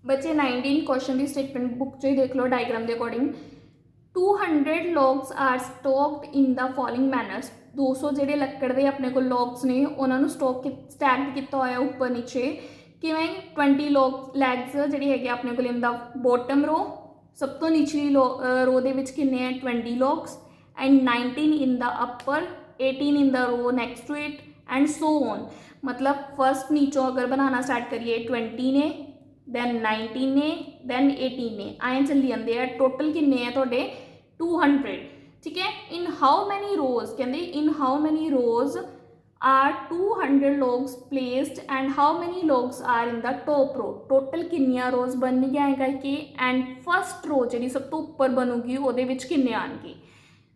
बच्चे 19 क्वेश्चन की स्टेटमेंट बुक चो ही देख लो डायग्राम के according. 200 logs are stacked in the following manners. 200 ਜਿਹੜੇ ਲੱਕੜ ਦੇ ਆਪਣੇ ਕੋਲ ਲੌਗਸ ਨੇ ਉਹਨਾਂ ਨੂੰ ਸਟੈਕਡ ਕੀਤਾ ਹੋਇਆ ਉੱਪਰ ਨੀਚੇ ਕਿਵੇਂ। 20 ਲੈਗਸ ਜਿਹੜੀ ਹੈਗੇ ਆਪਣੇ ਕੋਲ ਇਨ ਦਾ ਬੋਟਮ ਰੋ, ਸਭ ਤੋਂ ਨਿਚਲੀ ਰੋ ਦੇ ਵਿੱਚ ਕਿੰਨੇ ਹੈ 20 logs, and 19 in the upper, 18 in the row next to it and so on. मतलब फर्स्ट नीचों अगर बनाना स्टार्ट करिए 20 ने, दैन 19 ने, दैन 18 ने, आए चली जाते हैं। टोटल किन्ने हैं तुहाडे 200। ठीक है, इन हाउ मैनी रोज कहते in how many rows are 200 logs placed and how many logs are in the top row. Total किन्नियां रोज बन गया है करके, एंड फर्स्ट रो जी सब तो उपर बनूगी वो किन्ने आएंगे।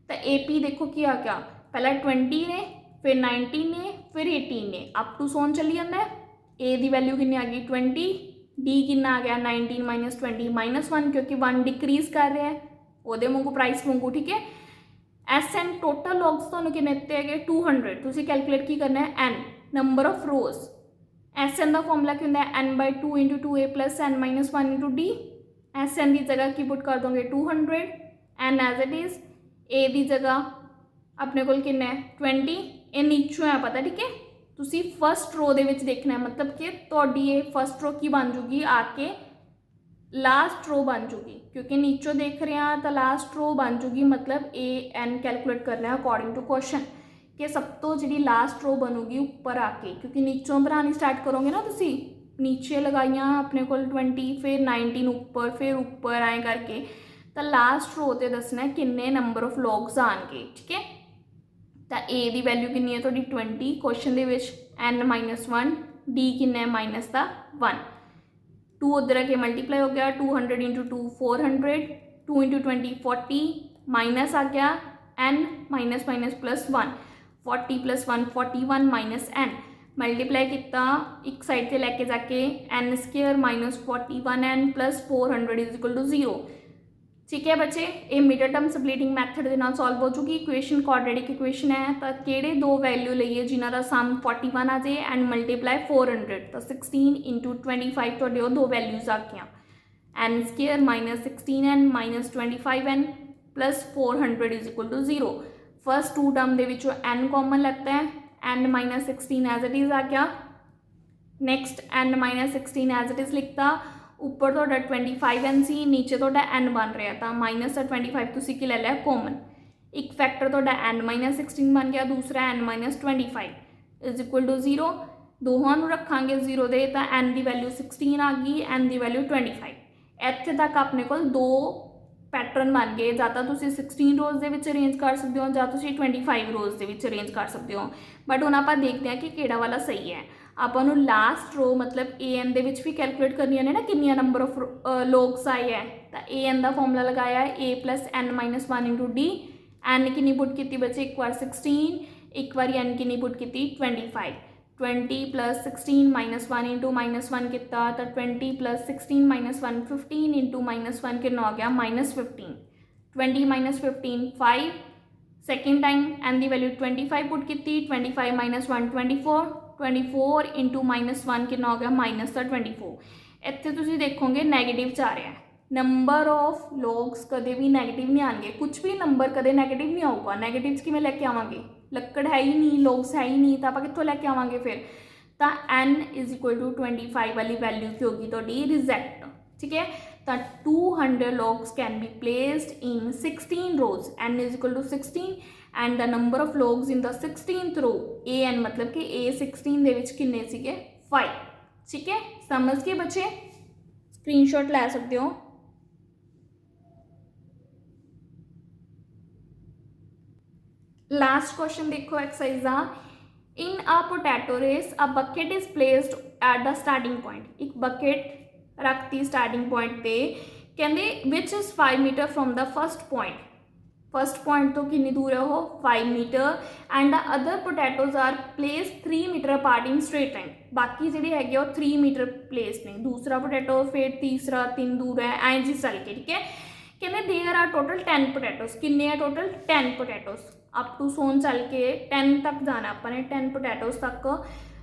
तो AP देखो की आ गया, पहला 20 ने, फिर 19 ने, फिर 18 ने, अप टू सोन चली जाता है। A की वैल्यू कितनी आ गई 20, D कितना आ गया 19 माइनस 20 -1, क्योंकि 1 डिक्रीज कर रहा है वो वांगू प्राइस वांगू। ठीक है, SN टोटल लॉग्स तो कितने दिते है 200। तुसी कैलकुलेट की करना है N number of rose. SN का फॉर्मूला क्या होंगे N/2 × 2A + N-1 × D। SN की जगह की पुट कर दोगे 200, N as it is, A की जगह अपने को किन्ना है 20, ये नीचों है पता। ठीक है, तुसी फर्स्ट रो दे विच देखना है, मतलब कि तुहाडी ये फर्स्ट रो की बन जूगी आके लास्ट रो बन जूगी, क्योंकि नीचों देख रहे हैं तो लास्ट रो बन जूगी। मतलब AN कैलकुलेट करना है अकॉर्डिंग टू क्वेश्चन कि सब तो जी लास्ट रो बनूगी ऊपर आके, क्योंकि नीचों बनानी स्टार्ट करोगे ना तुसी, नीचे लगाइया अपने को 20, फिर 19 ऊपर, फिर ऊपर आए करके, तो लास्ट रो ते दसना है किन्ने नंबर ऑफ लॉग्स आएंगे। ठीक है, तो A की वैल्यू कितनी है थोड़ी 20 क्वेश्चन के N-1, D किन्ना है -1, 2 उधर आके मल्टीप्लाई हो गया, 200 × 2 400, 2 × 20 40, माइनस आ गया N minus +1, 40 + 1 41 minus N, multiply किया एक साइड से लैके जाके N² -41N + 400 = 0। ठीक है बच्चे, ये मिडल टर्म स्प्लिटिंग मैथड के नाल सॉल्व हो चुकी। इक्वेशन क्वाड्रेटिक इक्वेशन है, तो किहड़े दो वैल्यू लईए जिन्हां दा सम 41 आ जाए एंड मल्टीप्लाई 400, तो 16 × 25 तुहाडे वो दो वैल्यूज आ गई। N² -16N -25N + 400 = 0। First to term के विचों N कॉमन लगता है, N -16 एज इट इज़ आ गया। Next N -16 as it is लिखता, ऊपर तो 25N सी, नीचे तो N बन रहा था -25 तुसी की ले लिया कॉमन। एक फैक्टर तो N -16 बन गया, दूसरा N -25 = 0। दोनों रखांगे 0 दे, तो N की वैल्यू 16 आ गई, N की वैल्यू 25। इत्थे तक अपने को दो पैटर्न बन गए, या तो 16 रोज़ के अरेंज कर सकते हो, या 25 रोज़ के अरेंज कर सकते हो। बट हुण आपां देखते हैं कि किहड़ा वाला सही है। ਆਪਾਂ ਨੂੰ लास्ट रो मतलब AN ਦੇ ਵਿੱਚ भी कैलकुलेट करनी ने ना किन्नियां नंबर ऑफ लॉग्स आए है, तो AN का फॉर्मूला लगाया है A + N-1 × D। N Kinni put की बच्चे एक बार 16, एक बार N किन्नी पुट की 25, 20 + 16 -1 × -1 किया, तो 20 + 16 -1 15 × -1 कितना हो गया -15, 20 - 15 5। सेकेंड टाइम N की वैल्यू 25 पुट की, 25 - 1 24, 24 × -1 कितना हो गया -24। इत्थे तुसीं देखोगे नैगेटिव च आ रहा है, नंबर ऑफ लॉग्स कदे भी नैगेटिव नहीं आएंगे, कुछ भी नंबर कदे नैगेटिव नहीं आऊगा। नैगेटिव किमें लैके आवांगे, लक्कड़ है ही नहीं, लॉग्स है ही नहीं, तो आप कितों लैके आवांगे फिर। तो N = 25 वाली वैल्यू की होगी तो रिजेक्ट। ठीक है, तो 200 logs can be placed in 16 rows, N = 16 and the number of logs in the 16th row AN, मतलब कि A16 दे विच किन्ने सीगे 5। ठीक है, समझ के बच्चे स्क्रीनशॉट लै सकते हो। लास्ट क्वेश्चन देखो एक्सरसाइज का। In a potato race a bucket is placed at the starting point. एक बकेट रखती स्टार्टिंग पॉइंट पे, कहते which is 5 metre from the first point तो कितनी दूर है वो 5 metre and the other potatoes are place 3 metre apart in straight line. बाकी जी है वो 3 मीटर प्लेस ने, दूसरा पोटैटो फिर तीसरा 3 दूर है एंड जी चल के, ठीक है। कहते देयर आर टोटल 10 पोटैटोज, किन्ने है टोटल 10 पोटैटोज, अप टू सोन चल के 10 तक जाना अपने 10 पोटैटोज तक,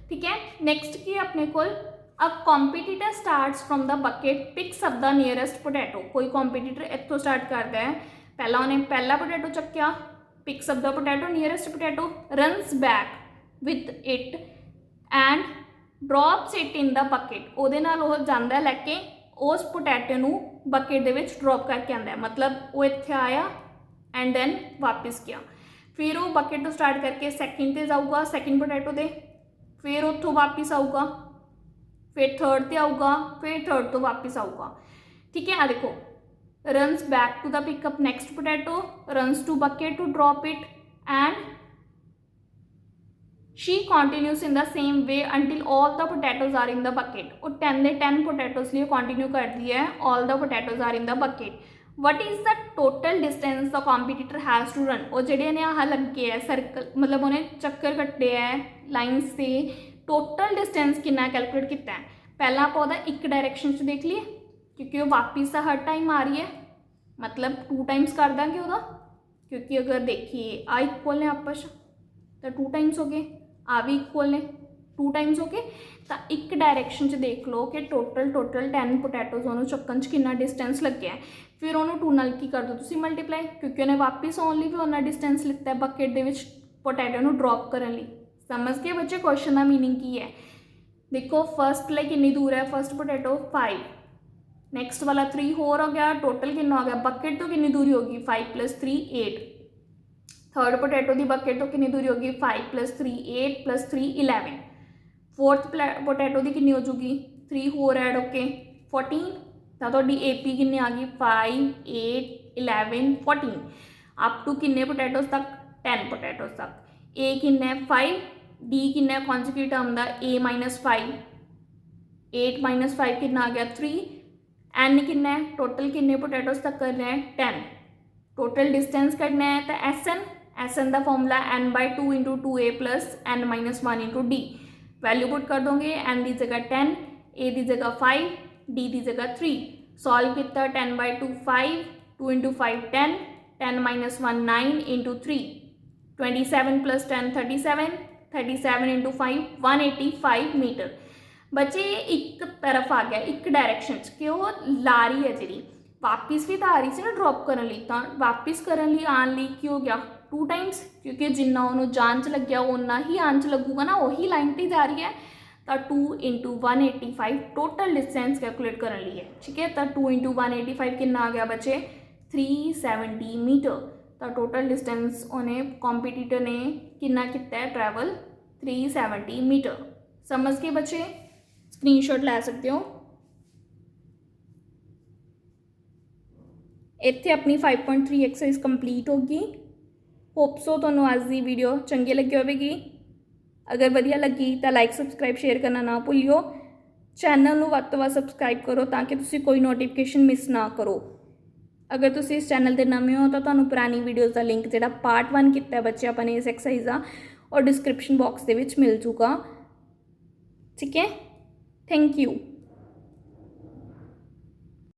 ठीक है। नैक्सट की अपने को a competitor starts from the bucket picks up the nearest potato. कोई कॉम्पीटिटर इतों स्टार्ट करता है, पहला उन्हें पहला पोटैटो चक्या, picks up the potato nearest potato, runs back with it and drops it in the bucket. ਉਹਦੇ ਨਾਲ ਉਹ ਜਾਂਦਾ ਲੈ ਕੇ उस पोटैटो ਨੂੰ बकेट ਦੇ ਵਿੱਚ ड्रॉप करके आंदा है, मतलब वो ਇੱਥੇ आया एंड देन वापस गया, फिर वो बकेट तो स्टार्ट करके सैकेंड ते जाऊगा सैकेंड पोटैटो दे, फिर उत्थों वापस आऊगा, फिर थर्ड ते आऊगा, फिर थर्ड तो वापस आऊगा, ठीक है। आ देखो runs back to the pickup next potato, runs to bucket to drop it and she continues in the same way until all the potatoes are in the bucket। और 10 ਦੇ 10 potatoes लिए continue करती है, all the potatoes are in the bucket। what is the total distance the competitor has to run। और ਜਿਹੜੇ ਨੇ ਆਹ ਲੱਗੇ ਹੈ सर्कल, मतलब उन्हें चक्कर कट्टे है लाइन्स से, टोटल डिस्टेंस कितना कैलकुलेट किया है। पहला आप ਉਹਦਾ एक डायरैक्शन च देख लिए, क्योंकि वो वापिस हर टाइम आ रही है, मतलब 2 टाइम्स कर देंगे ਉਹਦਾ, क्योंकि अगर देखिए आ इक्वल ने आपस तो 2 टाइम्स हो गए, आ भी इक्वल ने 2 टाइम्स हो गए, तो एक डायरैक्शन च देख लो कि टोटल 10 पोटैटोज उन्होंने चुकन च कितना डिस्टेंस लगे है। फिर उन्होंने 2 नाल की कर दो तुसी मल्टीप्लाई, क्योंकि उन्हें वापस आने भी उन्ना डिस्टेंस लिता है बकेट दे विच पोटैटो नूं ड्रॉप करने लई। समझ गए बच्चे क्वेश्चन का मीनिंग की है। देखो फर्स्ट ले कितनी दूर है, फर्स्ट पोटैटो 5, नैक्सट वाला 3 होर हो गया, टोटल कितना हो गया, बकेट तो कितनी दूरी होगी 5 + 3 8, थर्ड पोटैटो की बकेट तो कितनी दूरी होगी 5 + 3 8 + 3 11, फोर्थ पोटैटो की कितनी हो जूगी 3 होर ऐड होके 14, तो तुहाडी AP कितनी आ गई 5 8 11 14, अप टू किन्ने पोटैटोज तक 10 पोटैटोज तक। A किन्ना है 5, D किन्ना है कॉन्जुगेट टर्म दा A - 5, 8 - 5 कितना आ गया 3, N किन्ना है टोटल किन्ने पोटैटोज तक करना है 10, टोटल डिस्टेंस करना है तो SN का formula n/2 × 2A + n - 1 × D, value put कर दोगे, n की जगह 10, A की जगह 5, D की जगह 3, सॉल्व किया 10/2 5, 2 × 5 10, 10 - 1 9 × 3 27 + 10 37, 37 × 5 185 मीटर। बच्चे एक तरफ आ गया एक डायरैक्शन कि वो ला रही है जी, वापिस भी तो आ रही सी ना ड्रॉप करने लई, तो वापिस करने लई आने लई की हो गया 2 टाइम्स, क्योंकि जिन्ना उन्होंने जान च लग्या उन्ना ही आन च लगूगा ना, वही लाइन पर जा रही है, तो 2 × 185 टोटल डिस्टेंस कैलकुलेट करने लई है, ठीक है। तो 2 × 185 कितना आ गया बच्चे 370 मीटर। तो टोटल डिस्टेंस उन्हें कॉम्पीटिटर ने कितना किया है ट्रैवल 370 मीटर। समझ के बच्चे स्क्रीनशॉट लै सकते हो। इत्थे अपनी 5.3 एक्सरसाइज कंप्लीट होगी। होप सो तुहानूं अज दी वीडियो चंगी लगी होगी। अगर वधिया लगी तो लाइक सबसक्राइब शेयर करना ना भूलियो। चैनल नूं वध तों वध सबसक्राइब करो ताकि तुसीं कोई नोटिफिकेशन मिस ना करो। अगर तुसीं इस चैनल ते नवें हो तो तुहानूं पुरानी वीडियोज़ का लिंक जिहड़ा पार्ट 1 किया है बच्चे अपने इस एक्सरसाइज का और डिस्क्रिप्शन बॉक्स दे विच मिल जूगा, ठीक है। Thank you.